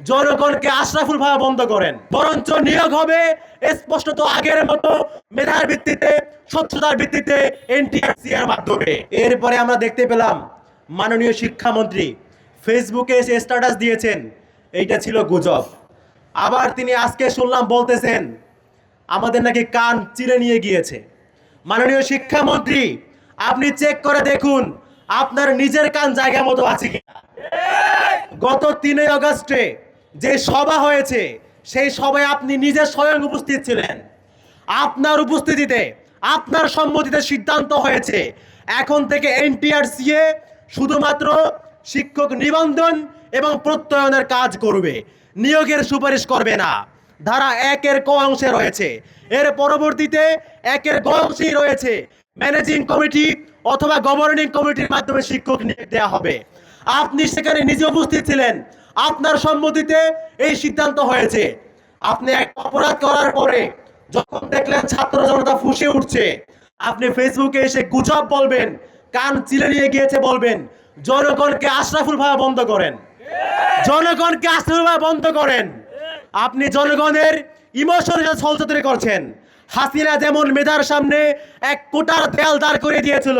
জনগণকে আশরাফুল ভাবে বন্ধ করেন, বরঞ্চ নিয়োগ হবে স্পষ্টত আগের মতো মেধার ভিত্তিতে, স্বচ্ছতার ভিত্তিতে, এনটিআরসি এর মাধ্যমে। এরপরে আমরা দেখতে পেলাম মাননীয় শিক্ষামন্ত্রী ফেসবুকে এসে স্ট্যাটাস দিয়েছেন, এইটা ছিল গুজব। আবার তিনি আজকে শুনলাম বলতেছেন আমাদের নাকি কান চিরে নিয়ে গিয়েছে। মাননীয় শিক্ষামন্ত্রী, আপনি চেক করে দেখুন আপনার নিজের কান জায়গা মতো আছে কিনা। গত 3 আগস্টে যে সভা হয়েছে সেই সভায় আপনি নিজে স্বয়ং উপস্থিত ছিলেন। আপনার উপস্থিতিতে, আপনার সম্মতিতে সিদ্ধান্ত হয়েছে এখন থেকে এনটিআরসিএ শুধুমাত্র শিক্ষক নিবন্ধন এবং প্রত্যয়নের কাজ করবে, নিয়োগের সুপারিশ করবে না। ধারা 1-এর ক অংশে রয়েছে। এর পরবর্তীতে 1-এর গ অংশে রয়েছে ম্যানেজিং কমিটি অথবা গভর্নিং কমিটির মাধ্যমে শিক্ষক নিয়োগ দেওয়া হবে। আপনি সেখানে নিজে উপস্থিত ছিলেন, আপনার সম্মতিতে এই সিদ্ধান্ত হয়েছে। আপনি এক অপরাধ করার পরে যখন দেখলেন ছাত্র জনতা ফুঁসে উঠছে, আপনি ফেসবুকে এসে গুজব বলবেন, কান চিলে নিয়ে গিয়েছে বলবেন। জনগণকে আশরাফুল ভাবে বন্ধ করেন, জনগণকে আশরাফুল ভাবে বন্ধ করেন। আপনি জনগণের ইমোশনের ছলচাতুরি করছেন। হাসিনা যেমন মেধার সামনে এক কোটার দেয়াল দাঁড় করে দিয়েছিল,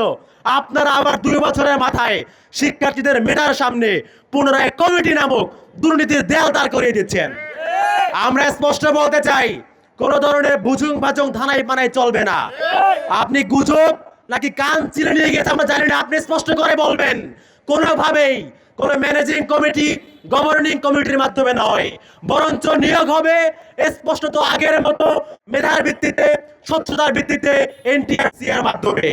আপনারা আবার 2 বছরের মাথায় শিক্ষার্থীদের মেধার সামনে পুনরায় কমিটি নামক দুর্নীতির দেয়াল দাঁড় করিয়ে দিচ্ছেন। আমরা স্পষ্ট বলতে চাই, কোন ধরনের বুঝুং বাজুং ধানাই পানাই চলবে না। আপনি গুজব নাকি কান চিরে নিয়ে গেছে আমরা জানি না, আপনি স্পষ্ট করে বলবেন। কোনোভাবেই কোন ম্যানেজিং কমিটি, গভর্নিং কমিটির মাধ্যমে নয়, বরঞ্চ নিয়োগ হবে স্পষ্টত আগের মতো মেধার ভিত্তিতে, স্বচ্ছতার ভিত্তিতে, এনটিআরসি এর মাধ্যমে।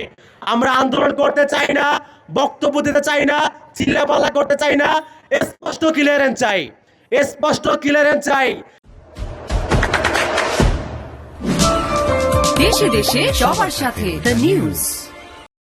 আমরা আন্দোলন করতে চাই না, বক্তব্য দিতে চাই না, চিল্লাপাল্লা করতে চাই না, স্পষ্ট ক্লিয়ারেন্স চাই, স্পষ্ট ক্লিয়ারেন্স চাই। দেশে দেশে সবার সাথে দ্য নিউজ।